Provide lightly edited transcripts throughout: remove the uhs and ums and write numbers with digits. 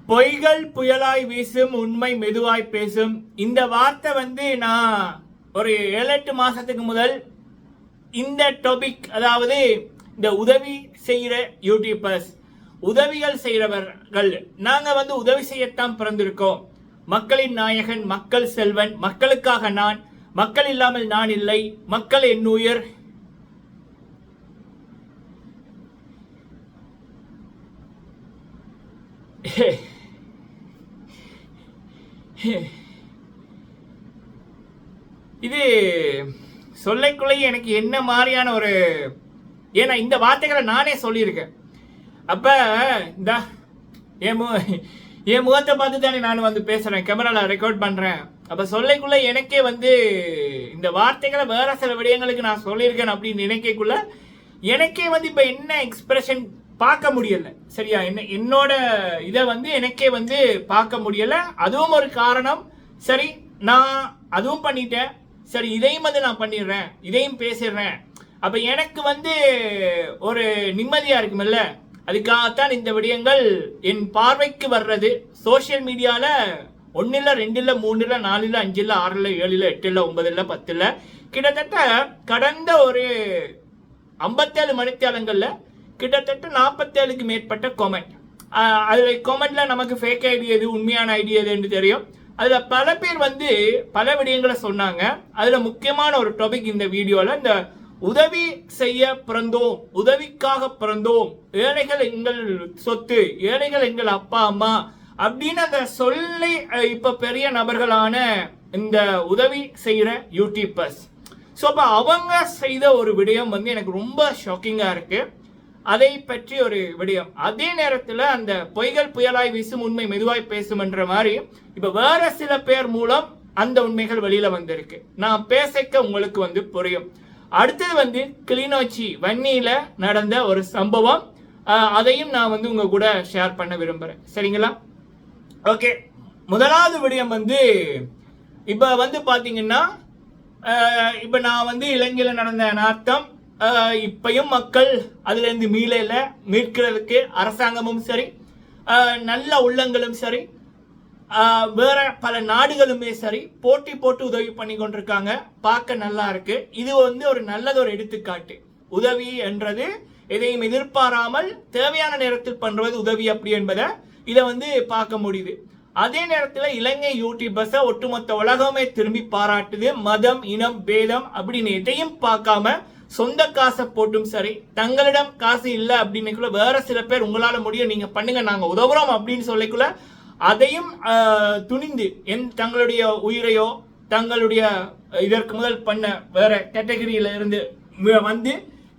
பொய்கள் புயலாய் வீசும், உண்மை மெதுவாய் பேசும். இந்த வார்த்தை நான் ஒரு 7-8 மாசத்துக்கு முதல் இந்த டாபிக், அதாவது இந்த உதவி செய்கிற யூடியூபர்ஸ், உதவிகள் செய்கிறவர்கள், நாங்க உதவி செய்யத்தான் பிறந்திருக்கோம். மக்களின் நாயகன், மக்கள் செல்வன், மக்களுக்காக நான், மக்கள் இல்லாமல் நான் இல்லை, மக்கள் என் உயிர். இது சொல்லைக்குள்ளே எனக்கு என்ன மாதிரியான ஒரு, ஏன்னா இந்த வார்த்தைகளை நானே சொல்லியிருக்கேன். அப்ப இந்த என் முகத்தை பார்த்து தானே நான் பேசுறேன், கேமரால ரெக்கார்ட் பண்றேன். அப்ப சொல்லைக்குள்ள எனக்கே இந்த வார்த்தைகளை வேற சில விடயங்களுக்கு நான் சொல்லியிருக்கேன் அப்படின்னு நினைக்கக்குள்ள எனக்கே இப்ப என்ன எக்ஸ்பிரஷன் பார்க்க முடியல. சரியா, என்னோட இதை எனக்கே பார்க்க முடியல. அதுவும் ஒரு காரணம். சரி, நான் அதுவும் பண்ணிட்டேன். சரி, இதையும் நான் பண்ணிடுறேன், இதையும் பேசிடுறேன். அப்ப எனக்கு ஒரு நிம்மதியா இருக்குமில்ல, அதுக்காகத்தான் இந்த விடயங்கள் என் பார்வைக்கு வர்றது. சோசியல் மீடியால 1 இல்ல 2 இல்ல 3 இல்ல 4 இல்ல 5 இல்ல 6 இல்ல 7 இல்ல 8 இல்ல 9 இல்ல 10 இல்ல, கிட்டத்தட்ட கடந்த ஒரு 57 மணித்தியாலங்கள்ல கிட்டத்தட்ட 47க்கு மேற்பட்ட கமெண்ட். அதுல கமெண்ட்ல நமக்கு ஃபேக் ஐடி எது, உண்மையான ஐடி எதுன்னு தெரியும். அதுல பல பேர் பல விடயங்களை சொன்னாங்க. அதுல முக்கியமான ஒரு டாபிக் இந்த வீடியோல, இந்த உதவி செய்ய பிறந்தோம், உதவிக்காக பிறந்தோம், ஏழைகள் எங்கள் சொத்து, ஏழைகள் எங்கள் அப்பா அம்மா அப்படின்னு அந்த சொல்லி இப்ப பெரிய நபர்களான இந்த உதவி செய்யற யூடியூபர்ஸ். ஸோ அப்ப அவங்க செய்த ஒரு விடயம் எனக்கு ரொம்ப ஷாக்கிங்கா இருக்கு. அதை பற்றி ஒரு விடயம். அதே நேரத்தில் அந்த பொய்கள் புயலாய் வீசும், உண்மை மெதுவாய் பேசும் என்ற மாதிரி இப்ப வேற சில பேர் மூலம் அந்த உண்மைகள் வெளியில வந்திருக்கு. நான் பேசிக்க உங்களுக்கு புரியும். அடுத்தது கிளிநொச்சி வன்னியில நடந்த ஒரு சம்பவம். அதையும் நான் உங்க கூட ஷேர் பண்ண விரும்புறேன். சரிங்களா? ஓகே, முதலாவது விடயம் இப்ப பாத்தீங்கன்னா, இப்ப நான் இலங்கையில நடந்த அனர்த்தம், இப்பயும் மக்கள் அதுல இருந்து மீட்கிறதுக்கு அரசாங்கமும் சரி, நல்ல உள்ளங்களும் சரி, வேற பல நாடுகளுமே சரி போட்டி போட்டு உதவி பண்ணி கொண்டிருக்காங்க. பார்க்க நல்லா இருக்கு. இது ஒரு நல்லது ஒரு எடுத்துக்காட்டு. உதவி என்றது எதையும் எதிர்பாராமல் தேவையான நேரத்தில் பண்றது உதவி அப்படி என்பதை இதை பார்க்க முடியுது. அதே நேரத்தில் இலங்கை யூடியூபர்ஸை ஒட்டுமொத்த உலகமே திரும்பி பாராட்டுது. மதம், இனம், பேதம் அப்படின்னு எதையும் பார்க்காம சொந்த காசை போட்டும் சரி, தங்களிடம் காசு இல்லை அப்படின்னுக்குள்ள வேற சில பேர் உங்களால முடியும், நீங்க பண்ணுங்க, நாங்க உதவுறோம் அப்படின்னு சொல்லிக்குள்ள அதையும் துணிந்து தங்களுடைய உயிரையோ தங்களுடைய இதற்கு முதல் பண்ண வேற கேட்டகரியில இருந்து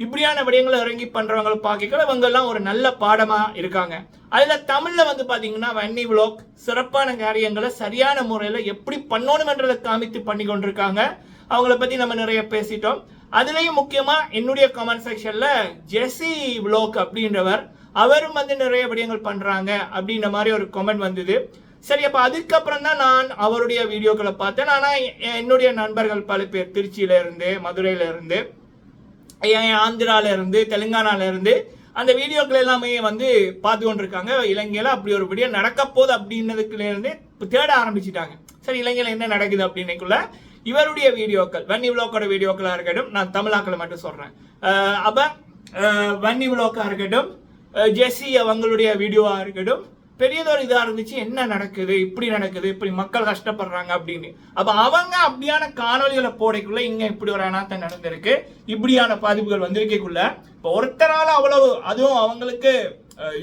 இப்படியான விடயங்களை இறங்கி பண்றவங்களை பார்க்க இவங்க எல்லாம் ஒரு நல்ல பாடமா இருக்காங்க. அதுல தமிழ்ல பாத்தீங்கன்னா வன்னி விலாக் சிறப்பான காரியங்களை சரியான முறையில எப்படி பண்ணணும் என்றதை காமித்து பண்ணி கொண்டிருக்காங்க. அவங்கள பத்தி நம்ம நிறைய பேசிட்டோம். அதுலயும் முக்கியமா என்னுடைய கமெண்ட் செக்ஷன்ல ஜெசி விலாக் அப்படின்றவர், அவரும் நிறைய விடயங்கள் பண்றாங்க அப்படின்ற மாதிரி ஒரு கமெண்ட் வந்தது. சரி, அப்ப அதுக்கப்புறம் தான் நான் அவருடைய வீடியோக்களை பார்த்தேன். ஆனா என்னுடைய நண்பர்கள் பல பேர் திருச்சியில இருந்து, மதுரையில இருந்து, ஆந்திரால இருந்து, தெலுங்கானால இருந்து அந்த வீடியோக்கள் எல்லாமே பார்த்து கொண்டிருக்காங்க. இலங்கையில அப்படி ஒரு வீடியோ நடக்க போகுது அப்படின்னதுக்குல இருந்து தேட ஆரம்பிச்சுட்டாங்க. சரி, இலங்கையில என்ன நடக்குது அப்படின்னுக்குள்ள இவருடைய வீடியோக்கள், வன்னி விலாக்கோட வீடியோக்களா இருக்கட்டும், நான் தமிழாக்களை மட்டும் சொல்றேன். அப்ப வன்னி விலாக்கா இருக்கட்டும், ஜெசி அவங்களுடைய வீடியோவா இருக்கட்டும், பெரியதொரு இதா இருந்துச்சு. என்ன நடக்குது, இப்படி நடக்குது, இப்படி மக்கள் கஷ்டப்படுறாங்க அப்படின்னு. அப்ப அவங்க அப்படியான காணொலிகளை போடைக்குள்ள இங்க இப்படி ஒரு அனாத்தம் நடந்திருக்கு, இப்படியான பாதிப்புகள் வந்திருக்கக்குள்ள இப்ப ஒருத்தரால அவ்வளவு, அதுவும் அவங்களுக்கு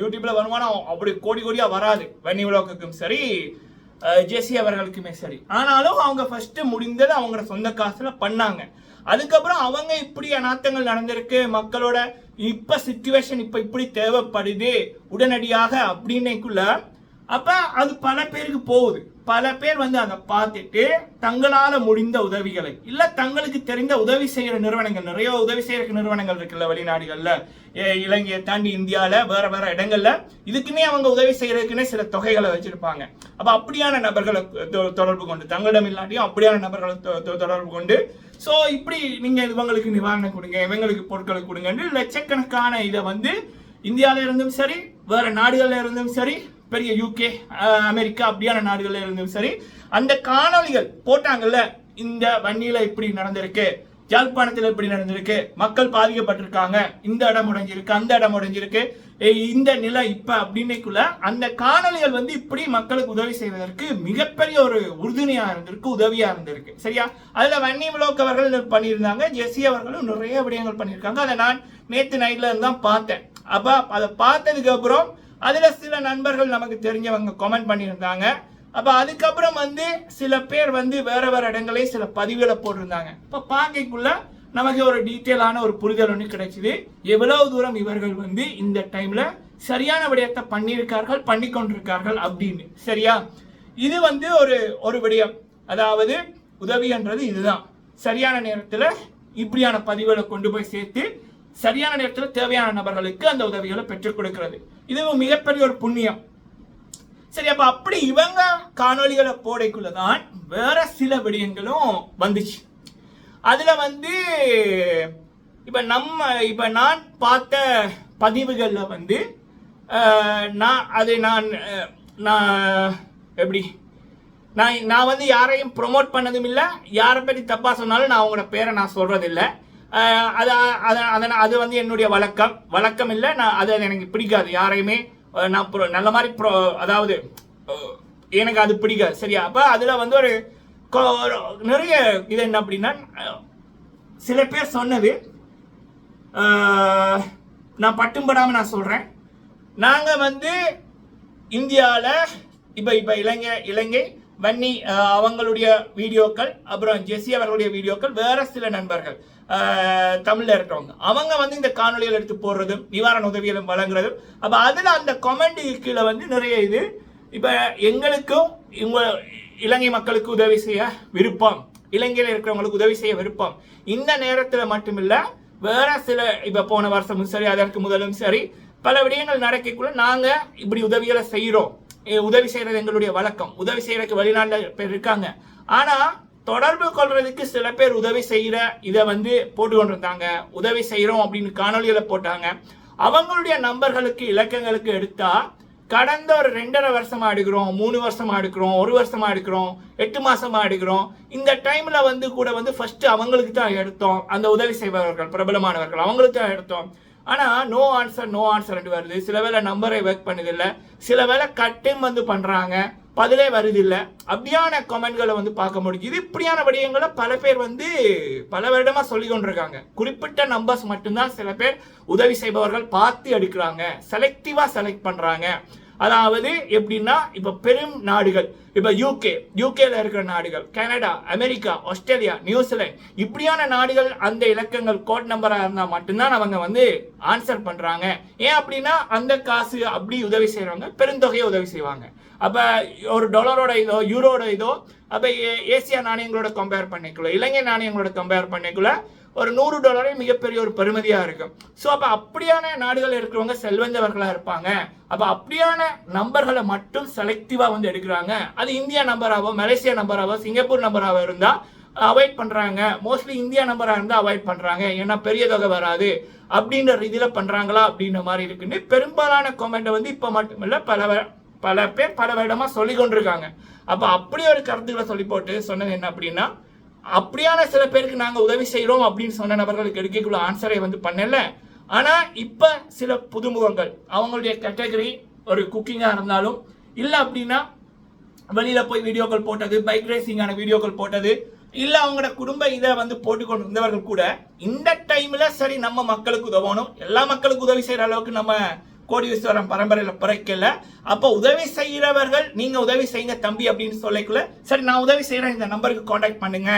யூடியூப்ல வருமானம் அப்படி கோடி கோடியா வராது, வன்னி விலாக்குக்கும் சரி, ஜெசி அவர்களுக்குமே சரி. ஆனாலும் அவங்க ஃபர்ஸ்ட் முடிந்தது அவங்களோட சொந்த காசுல பண்ணாங்க. அதுக்கப்புறம் அவங்க இப்படி அனாத்தங்கள் நடந்திருக்கு, மக்களோட இப்ப சிச்சுவேஷன் இப்ப இப்படி தேவைப்படுது உடனடியாக அப்படின்னுக்குள்ள அப்ப அது பல பேருக்கு போகுது. பல பேர் அதை பார்த்துட்டு தங்களால முடிந்த உதவிகளை, இல்ல தங்களுக்கு தெரிந்த உதவி செய்யற நிறுவனங்கள், நிறைய உதவி செய்யற நிறுவனங்கள் இருக்குல்ல வெளிநாடுகள்ல, இலங்கையை தாண்டி இந்தியால வேற வேற இடங்கள்ல இதுக்குன்னே அவங்க உதவி செய்யறதுக்குன்னே சில தொகைகளை வச்சிருப்பாங்க. அப்ப அப்படியான நபர்களை தொடர்பு கொண்டு, தங்களிடம் இல்லாட்டியும் அப்படியான நபர்களை தொடர்பு கொண்டு, சோ இப்படி நீங்க இவங்களுக்கு நிவாரணம் கொடுங்க, இவங்களுக்கு பொருட்களை கொடுங்கன்னு லட்சக்கணக்கான இதை இந்தியாவில இருந்தும் சரி, வேற நாடுகள்ல இருந்தும் சரி பெரிய யூகே, அமெரிக்கா அப்படியான நாடுகள்ல இருந்தும் சரி அந்த காணொலிகள் போட்டாங்கல்ல, இந்த வன்னியில இப்படி நடந்திருக்கு, யாழ்ப்பாணத்தில் இப்படி நடந்திருக்கு, மக்கள் பாதிக்கப்பட்டிருக்காங்க, இந்த இடம் உடைஞ்சிருக்கு, அந்த இடம் உடைஞ்சிருக்கு, இந்த நிலை இப்ப அப்படின்னுக்குள்ள அந்த காணொலிகள் வந்து இப்படி மக்களுக்கு உதவி செய்வதற்கு மிகப்பெரிய ஒரு உறுதுணையா இருந்திருக்கு, உதவியா இருந்திருக்கு. சரியா? அதுல வன்னி விலோக் அவர்கள் பண்ணியிருந்தாங்க, ஜெஸ்ஸி அவர்களும் நிறைய விடயங்கள் பண்ணியிருக்காங்க. அதை நான் நேத்து நைட்ல இருந்து தான் பார்த்தேன். அப்ப அதை பார்த்ததுக்கு அப்புறம் அதுல சில நண்பர்கள் நமக்கு தெரிஞ்சவங்க கமெண்ட் பண்ணியிருந்தாங்க. அப்ப அதுக்கப்புறம் வந்து சில பேர் வந்து வேற வேற இடங்களே சில பதிவுகளை போட்டிருந்தாங்க. இப்ப பார்க்கக்குள்ள நமக்கு ஒரு டீட்டெயிலான ஒரு புரிதல் ஒன்று கிடைச்சிது, எவ்வளவு தூரம் இவர்கள் வந்து இந்த டைம்ல சரியான விடயத்தை பண்ணியிருக்கார்கள், பண்ணி கொண்டிருக்கார்கள் அப்படின்னு. சரியா? இது வந்து ஒரு விடயம், அதாவது உதவின்றது இதுதான். சரியான நேரத்தில் இப்படியான பதிவுகளை கொண்டு போய் சேர்த்து சரியான நேரத்தில் தேவையான நபர்களுக்கு அந்த உதவிகளை பெற்றுக் கொடுக்கிறது. இது மிகப்பெரிய ஒரு புண்ணியம். சரி, அப்ப அப்படி இவங்க காணொலிகளை போடைக்குள்ளதான் வேற சில விடயங்களும் வந்துச்சு. அதுல வந்து இப்ப நான் பார்த்த பதிவுகள்ல வந்து நான் வந்து யாரையும் ப்ரொமோட் பண்ணதும் இல்லை, யாரை பற்றி தப்பா சொன்னாலும் நான் அவங்களோட பேரை நான் சொல்றது இல்லை. அது வந்து என்னுடைய வழக்கம் இல்லை. அது எனக்கு பிடிக்காது. யாரையுமே நான் நல்ல மாதிரி அதாவது எனக்கு அது பிடிக்காது. சரியா? அப்ப அதுல வந்து ஒரு நிறைய இது என்ன அப்படின்னா, சில பேர் சொன்னது நான் பட்டும்படாம நான் சொல்றேன். நாங்க வந்து இந்தியாவில் இப்ப இலங்கை வன்னி அவங்களுடைய வீடியோக்கள், அப்புறம் ஜெஸ்ஸி அவர்களுடைய வீடியோக்கள், வேற சில நண்பர்கள் தமிழ்ல இருக்கிறவங்க அவங்க வந்து இந்த காணொலிகள் எடுத்து போடுறதும் நிவாரண உதவிகளும் வழங்குறதும். அப்ப அதுல அந்த கமெண்ட் கீழே வந்து நிறைய இது, இப்ப எங்களுக்கும் இலங்கை மக்களுக்கு உதவி செய்ய விருப்பம், இலங்கையில் இருக்கிறவங்களுக்கு உதவி செய்ய விருப்பம். இந்த நேரத்தில் மட்டுமில்ல, வேற சில இப்ப போன வருஷமும் சரி, அதற்கு முதலும் சரி, பல விடயங்கள் நடக்கக்குள்ள நாங்க இப்படி உதவிகளை செய்யறோம். உதவி செய்யறது எங்களுடைய வழக்கம். உதவி செய்யறதுக்கு வெளிநாட்டுல பேர் இருக்காங்க. ஆனா தொடர்பு கொள்றதுக்கு சில பேர் உதவி செய்யற இதை வந்து போட்டு கொண்டிருந்தாங்க. உதவி செய்யறோம் அப்படின்னு காணொலிகளை போட்டாங்க. அவங்களுடைய நம்பர்களுக்கு இலக்கங்களுக்கு எடுத்தா கடந்த ஒரு 2.5 வருஷமா எடுக்கிறோம், 3 வருஷமா எடுக்கிறோம், 1 வருஷமா எடுக்கிறோம், 8 மாசமா எடுக்கிறோம். இந்த டைம்ல வந்து கூட வந்து ஃபர்ஸ்ட் அவங்களுக்கு தான் எடுத்தோம். அந்த உதவி செய்பவர்கள் பிரபலமானவர்கள் அவங்களுக்கு தான் எடுத்தோம். ஆனா நோ ஆன்சர் வருது. சில வேளை நம்பரை ஒர்க் பண்ணுதில்லை, சில வேளை கட்டும் வந்து பண்றாங்க, பதிலே வருதில்லை. அப்படியான கமெண்ட்களை வந்து பார்க்க முடியுது. இப்படியான விடயங்களை பல பேர் வந்து பல வருடமா சொல்லி கொண்டிருக்காங்க. குறிப்பிட்ட நம்பர்ஸ் மட்டும்தான் சில பேர் உதவி செய்பவர்கள் பார்த்து எடுக்கிறாங்க, செலக்டிவா செலக்ட் பண்றாங்க. அதாவது எப்படின்னா, இப்ப பெரும் நாடுகள், இப்ப யூகேல இருக்கிற நாடுகள், கனடா, அமெரிக்கா, ஆஸ்திரேலியா, நியூசிலாந்து, இப்படியான நாடுகள் அந்த இலக்கங்கள் கோட் நம்பரா இருந்தா மட்டும்தான் அவங்க வந்து ஆன்சர் பண்றாங்க. ஏன் அப்படின்னா அந்த காசு அப்படி உதவி செய்யறவங்க பெருந்தொகையை உதவி செய்வாங்க. அப்ப ஒரு டாலரோட இதோ யூரோட இதோ அப்ப ஏசியா நாணயங்களோட கம்பேர் பண்ணிக்கல, இலங்கை நாணயங்களோட கம்பேர் பண்ணிக்கல ஒரு $100 மிகப்பெரிய ஒரு பெருமதியா இருக்கும். ஸோ அப்ப அப்படியான நாடுகள் இருக்கிறவங்க செல்வந்தவர்களா இருப்பாங்க. அப்ப அப்படியான நம்பர்களை மட்டும் செலக்டிவா வந்து எடுக்கிறாங்க. அது இந்தியா நம்பராவோ, மலேசியா நம்பராவோ, சிங்கப்பூர் நம்பராவோ இருந்தா அவாய்ட் பண்றாங்க. மோஸ்ட்லி இந்தியா நம்பரா இருந்தா அவாய்ட் பண்றாங்க, ஏன்னா பெரிய தொகை வராது அப்படின்ற ரீதியில பண்றாங்களா அப்படின்ற மாதிரி இருக்குன்னு பெரும்பாலான கமெண்ட் வந்து இப்ப மட்டுமில்ல பல பேர் பல வருடமா சொல்லி கொண்டிருக்காங்க. அப்ப அப்படி ஒரு கருத்துக்களை சொல்லி போட்டு சொன்னது என்ன அப்படின்னா, அப்படியான சில பேருக்கு நாங்க உதவி செய்யறோம் அப்படின்னு சொன்ன நபர்களுக்கு எடுக்கக்குள்ள ஆன்சரை வந்து பண்ணல. ஆனா இப்ப சில புதுமுகங்கள் அவங்களுடைய கேட்டகரி ஒரு குக்கிங்கா இருந்தாலும் இல்ல அப்படின்னா வெளியில போய் வீடியோக்கள் போட்டது, பைக் ரேசிங்கான வீடியோக்கள் போட்டது, இல்ல அவங்களோட குடும்ப இதை வந்து போட்டுக்கொண்டு இருந்தவர்கள் கூட இந்த டைம்ல சரி நம்ம மக்களுக்கு உதவணும், எல்லா மக்களுக்கும் உதவி செய்யற அளவுக்கு நம்ம கோடீஸ்வரம் பரம்பரையில பிறக்கல. அப்ப உதவி செய்யறவர்கள் நீங்க உதவி செய்யுங்க தம்பி அப்படின்னு சொல்லக்குள்ள சரி நான் உதவி செய்யறேன், இந்த நம்பருக்கு கான்டாக்ட் பண்ணுங்க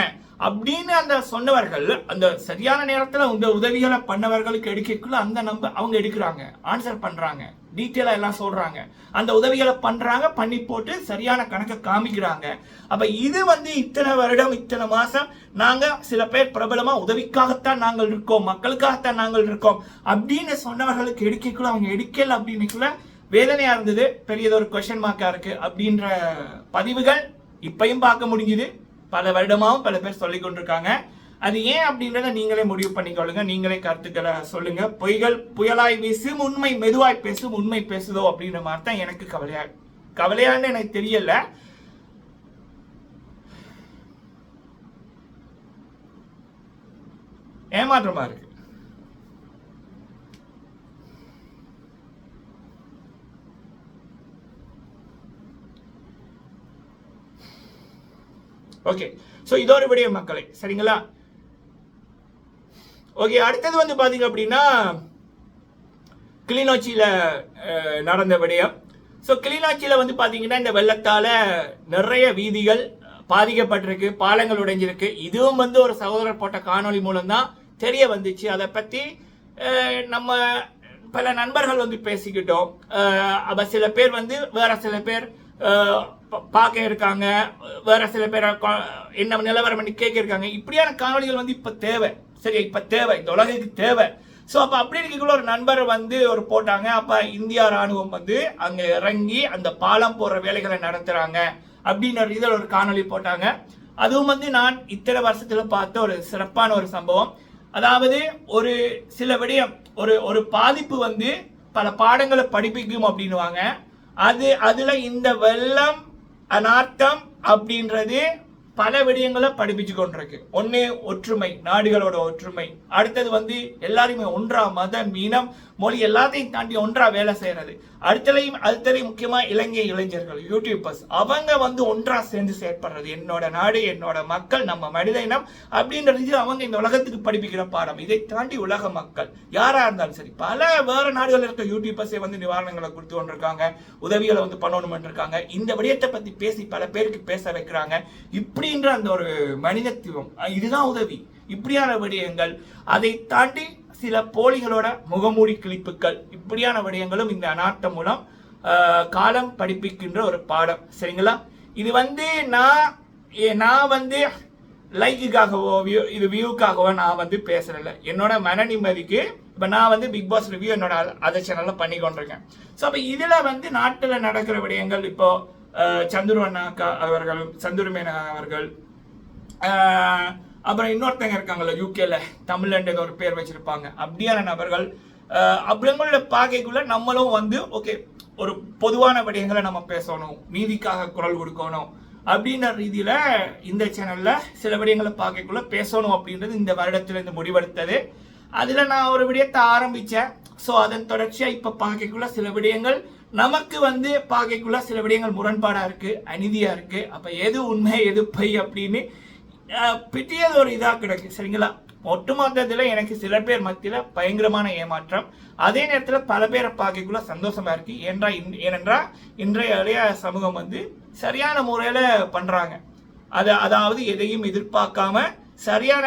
அப்படின்னு அந்த சொன்னவர்கள் அந்த சரியான நேரத்துல உங்க உதவிகளை பண்ணவர்களுக்கு எடுக்கக்குள்ள அந்த நம்பர் அவங்க எடுக்கிறாங்க, ஆன்சர் பண்றாங்க, டீட்டெயிலா எல்லாம் சொல்றாங்க, அந்த உதவிகளை பண்றாங்க, பண்ணி போட்டு சரியான கணக்கை காமிக்கிறாங்க. அப்ப இது வந்து இத்தனை வருடம் இத்தனை மாசம் நாங்க சில பேர் பிரபலமா உதவிக்காகத்தான் நாங்கள் இருக்கோம், மக்களுக்காகத்தான் நாங்கள் இருக்கோம் அப்படின்னு சொன்னவர்களுக்கு எடுக்கக்குள்ள அவங்க எடுக்கல அப்படின்னுக்குள்ள வேதனையா இருந்தது. பெரியதொரு கொஸ்டின் மார்க்கா இருக்கு அப்படின்ற பதிவுகள் இப்பயும் பார்க்க முடிஞ்சுது. பல வருடமாவும் பல பேர் சொல்லிக் கொண்டிருக்காங்க. அது ஏன் அப்படின்றத நீங்களே முடிவு பண்ணிக்கொள்ளுங்க, நீங்களே கருத்துக்களை சொல்லுங்க. பொய்கள் புயலாய் வீசும், உண்மை மெதுவாய் பேசும், உண்மை பேசுதோ அப்படின்ற மாதிரி தான் எனக்கு கவலையா கவலையான்னு எனக்கு தெரியல. ஏமாற்றமா இருக்கு. ஓகே, ஸோ இதோட விடயம் மக்களை, சரிங்களா? ஓகே, அடுத்தது வந்து பார்த்தீங்க அப்படின்னா கிளிநொச்சியில் நடந்த விடயம். ஸோ கிளிநொச்சியில் வந்து பார்த்தீங்கன்னா இந்த வெள்ளத்தால் நிறைய வீதிகள் பாதிக்கப்பட்டிருக்கு, பாலங்கள் உடைஞ்சிருக்கு. இதுவும் வந்து ஒரு சகோதரர் போட்ட காணொலி மூலம்தான் தெரிய வந்துச்சு. அதை பற்றி நம்ம பல நண்பர்கள் வந்து பேசிக்கிட்டோம். அப்போ சில பேர் வந்து வேற சில பேர் பார்க்க இருக்காங்க, வேற சில பேர் என்ன நிலவரம் பண்ணி கேட்க இருக்காங்க. இப்படியான காணொலிகள் வந்து இப்போ தேவை, சரி, இப்போ தேவை, இந்த உலகுக்கு தேவை. ஸோ அப்போ அப்படி இருக்கக்குள்ள ஒரு நண்பர் வந்து ஒரு போட்டாங்க, அப்போ இந்தியா ராணுவம் வந்து அங்கே இறங்கி அந்த பாலம் போடுற வேலைகளை நடத்துகிறாங்க அப்படின்ற இதில் ஒரு காணொலி போட்டாங்க. அதுவும் வந்து நான் இத்தனை வருஷத்தில் பார்த்த ஒரு சிறப்பான ஒரு சம்பவம். அதாவது ஒரு சில விடயம், ஒரு பாதிப்பு வந்து பல பாடங்களை படிப்பிக்கும் அப்படின்னுவாங்க. அதில் இந்த வெள்ளம் அனார்த்தம் அப்படின்றது பல விடயங்களை படிப்பிச்சு கொண்டிருக்கு. ஒன்று ஒற்றுமை, நாடுகளோட ஒற்றுமை. அடுத்தது வந்து எல்லாருமே ஒன்றா, மதம், இனம், மொழி எல்லாத்தையும் தாண்டி ஒன்றா வேலை செய்யறது. அடுத்தது முக்கியமா இளைஞர்கள், யூடியூபர்ஸ், அவங்க வந்து ஒன்றா சேர்ந்து செயற்படுறது. என்னோட நாடு, என்னோட மக்கள், நம்ம மனித இனம் அப்படின்றது அவங்க இந்த உலகத்துக்கு படிப்பிக்கிற பாடம். இதை தாண்டி உலக மக்கள் யாரா இருந்தாலும் சரி, பல வேற நாடுகள் இருக்க யூடியூபர்ஸே வந்து நிவாரணங்களை கொடுத்து கொண்டிருக்காங்க, உதவிகளை வந்து பண்ணணும் இருக்காங்க. இந்த விடயத்தை பத்தி பேசி பல பேருக்கு பேச வைக்கிறாங்க. இப்படின்ற அந்த ஒரு மனிதத்துவம், இதுதான் உதவி. இப்படியான விடயங்கள், அதை தாண்டி சில போலிகளோட முகமூடி கிளிப்புகள், இப்படியான விடயங்களும் இந்த அனார்த்தம் மூலம் காலம் படிப்பிக்கின்ற ஒரு பாடம், சரிங்களா? இது வந்து நான் வந்து லைக்குக்காகவோ இது வியூக்காகவோ நான் வந்து பேசுறதில்ல. என்னோட மன நிம்மதிக்கு இப்போ நான் வந்து பிக் பாஸ் ரிவ்யூ என்னோட அதர் சேனல்ல பண்ணி கொண்டிருக்கேன். ஸோ அப்போ இதில் வந்து நாட்டில் நடக்கிற விடயங்கள், இப்போ சந்துருமேனா அவர்கள், அப்புறம் இன்னொருத்தங்க இருக்காங்கல்ல யூகேல, தமிழ்ல ஒரு பேர் வச்சிருப்பாங்க, அப்படியான நபர்கள், அப்படிங்களோட பார்க்கக்குள்ள நம்மளும் வந்து ஓகே, ஒரு பொதுவான விடயங்களை நம்ம பேசணும், நீதிக்காக குரல் கொடுக்கணும் அப்படின்ற ரீதியில இந்த சேனல்ல சில விடயங்களை பார்க்கக்குள்ள பேசணும் அப்படின்றது இந்த வருடத்துல இருந்து முடிவெடுத்தது. அதுல நான் ஒரு விடயத்தை ஆரம்பிச்சேன். ஸோ அதன் தொடர்ச்சியா இப்ப பார்க்கக்குள்ள சில விடயங்கள் நமக்கு வந்து பார்க்கக்குள்ள சில விடயங்கள் முரண்பாடா இருக்கு, அநீதியா இருக்கு. அப்ப எது உண்மை எது பொய் அப்படின்னு பிட்டியது ஒரு இதா கிடக்கு, சரிங்களா? ஒட்டுமொத்தத்துல எனக்கு சில பேர் மத்தியில பயங்கரமான ஏமாற்றம், அதே நேரத்துல பல பேரை பார்க்கக்குள்ள சந்தோஷமா இருக்கு. ஏனென்றா இன்றைய இளைய சமூகம் வந்து சரியான முறையில பண்றாங்க. அதாவது எதையும் எதிர்பார்க்காம சரியான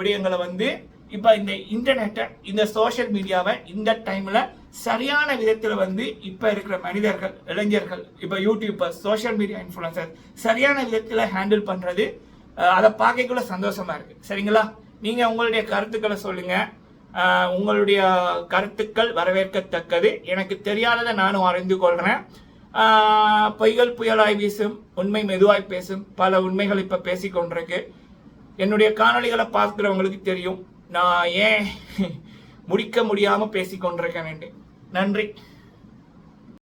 விடயங்களை வந்து இப்ப இந்த இன்டர்நெட்டை, இந்த சோசியல் மீடியாவை இந்த டைம்ல சரியான விதத்துல வந்து இப்ப இருக்கிற மனிதர்கள், இளைஞர்கள், இப்ப யூடியூபர்ஸ், சோசியல் மீடியா இன்ஃபுளுசர் சரியான விதத்துல ஹேண்டில் பண்றது, அதை பார்க்கக்குள்ள சந்தோஷமா இருக்கு, சரிங்களா? நீங்க உங்களுடைய கருத்துக்களை சொல்லுங்க. உங்களுடைய கருத்துக்கள் வரவேற்கத்தக்கது. எனக்கு தெரியாததை நானும் அறிந்து கொள்றேன். பொய்கள் புயலாய் வீசும், உண்மை மெதுவாய் பேசும், பல உண்மைகள் இப்ப பேசிக்கொண்டிருக்கு. என்னுடைய காணொலிகளை பார்க்கிறவங்களுக்கு தெரியும் நான் ஏன் முடிக்க முடியாம பேசிக்கொண்டிருக்கேன். நன்றி.